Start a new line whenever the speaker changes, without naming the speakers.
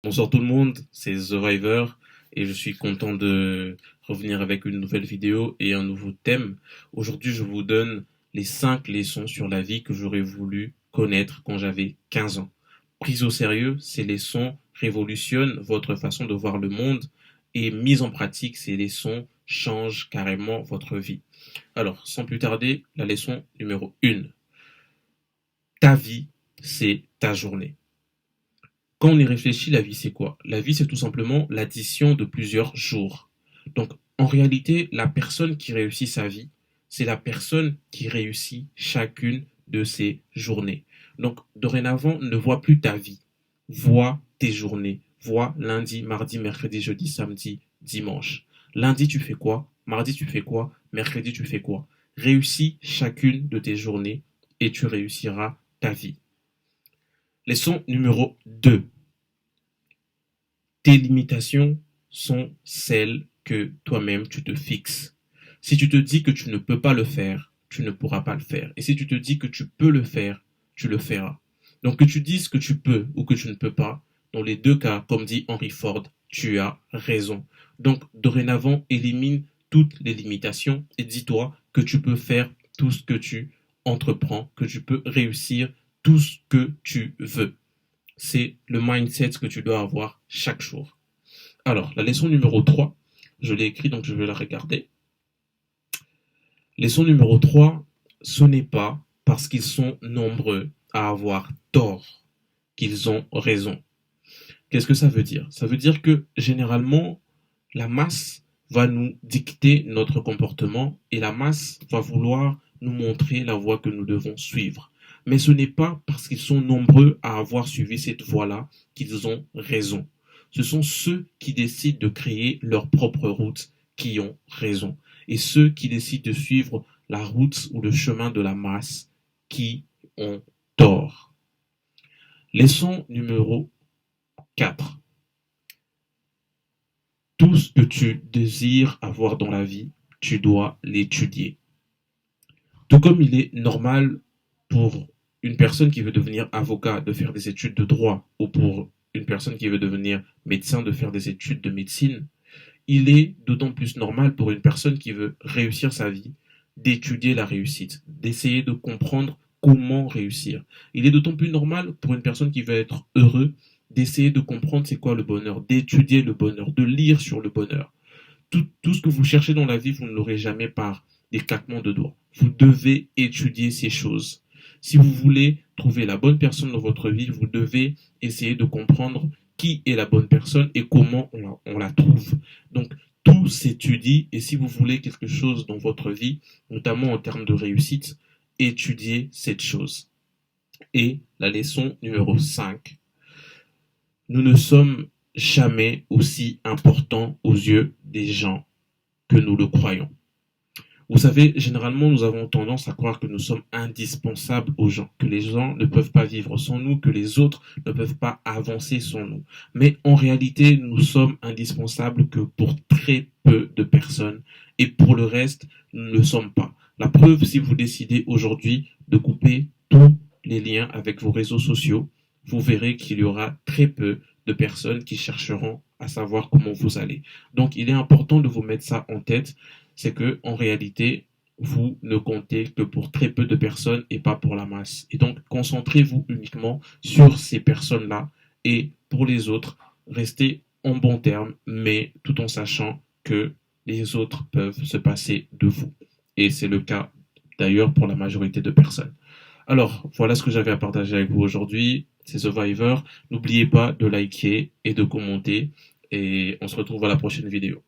Bonsoir tout le monde, c'est The Survivor et je suis content de revenir avec une nouvelle vidéo et un nouveau thème. Aujourd'hui, je vous donne les 5 leçons sur la vie que j'aurais voulu connaître quand j'avais 15 ans. Prises au sérieux, ces leçons révolutionnent votre façon de voir le monde et mises en pratique, ces leçons changent carrément votre vie. Alors, sans plus tarder, la leçon numéro 1. Ta vie, c'est ta journée. Quand on y réfléchit, la vie, c'est quoi? La vie, c'est tout simplement l'addition de plusieurs jours. Donc, en réalité, la personne qui réussit sa vie, c'est la personne qui réussit chacune de ses journées. Donc, dorénavant, ne vois plus ta vie. Vois tes journées. Vois lundi, mardi, mercredi, jeudi, samedi, dimanche. Lundi, tu fais quoi? Mardi, tu fais quoi? Mercredi, tu fais quoi? Réussis chacune de tes journées et tu réussiras ta vie. Leçon numéro 2. Tes limitations sont celles que toi-même tu te fixes. Si tu te dis que tu ne peux pas le faire, tu ne pourras pas le faire. Et si tu te dis que tu peux le faire, tu le feras. Donc que tu dises que tu peux ou que tu ne peux pas, dans les deux cas, comme dit Henry Ford, tu as raison. Donc dorénavant, élimine toutes les limitations et dis-toi que tu peux faire tout ce que tu entreprends, que tu peux réussir tout ce que tu veux. C'est le mindset que tu dois avoir chaque jour. Alors, la leçon numéro 3, je l'ai écrit, donc je vais la regarder. Leçon numéro 3, ce n'est pas parce qu'ils sont nombreux à avoir tort qu'ils ont raison. Qu'est-ce que ça veut dire? Ça veut dire que généralement, la masse va nous dicter notre comportement et la masse va vouloir nous montrer la voie que nous devons suivre. Mais ce n'est pas parce qu'ils sont nombreux à avoir suivi cette voie-là qu'ils ont raison. Ce sont ceux qui décident de créer leur propre route qui ont raison. Et ceux qui décident de suivre la route ou le chemin de la masse qui ont tort. Leçon numéro 4. Tout ce que tu désires avoir dans la vie, tu dois l'étudier. Tout comme il est normal pour une personne qui veut devenir avocat de faire des études de droit ou pour une personne qui veut devenir médecin de faire des études de médecine, il est d'autant plus normal pour une personne qui veut réussir sa vie d'étudier la réussite, d'essayer de comprendre comment réussir. Il est d'autant plus normal pour une personne qui veut être heureux d'essayer de comprendre c'est quoi le bonheur, d'étudier le bonheur, de lire sur le bonheur. Tout ce que vous cherchez dans la vie, vous ne l'aurez jamais par des claquements de doigts. Vous devez étudier ces choses. Si vous voulez trouver la bonne personne dans votre vie, vous devez essayer de comprendre qui est la bonne personne et comment on la trouve. Donc, tout s'étudie et si vous voulez quelque chose dans votre vie, notamment en termes de réussite, étudiez cette chose. Et la leçon numéro 5. Nous ne sommes jamais aussi importants aux yeux des gens que nous le croyons. Vous savez, généralement, nous avons tendance à croire que nous sommes indispensables aux gens, que les gens ne peuvent pas vivre sans nous, que les autres ne peuvent pas avancer sans nous. Mais en réalité, nous sommes indispensables que pour très peu de personnes et pour le reste, nous ne le sommes pas. La preuve, si vous décidez aujourd'hui de couper tous les liens avec vos réseaux sociaux, vous verrez qu'il y aura très peu de personnes qui chercheront à savoir comment vous allez. Donc, il est important de vous mettre ça en tête, c'est que en réalité, vous ne comptez que pour très peu de personnes et pas pour la masse. Et donc, concentrez-vous uniquement sur ces personnes-là et pour les autres, restez en bon terme, mais tout en sachant que les autres peuvent se passer de vous. Et c'est le cas d'ailleurs pour la majorité de personnes. Alors, voilà ce que j'avais à partager avec vous aujourd'hui. C'est Survivor. N'oubliez pas de liker et de commenter. Et on se retrouve à la prochaine vidéo.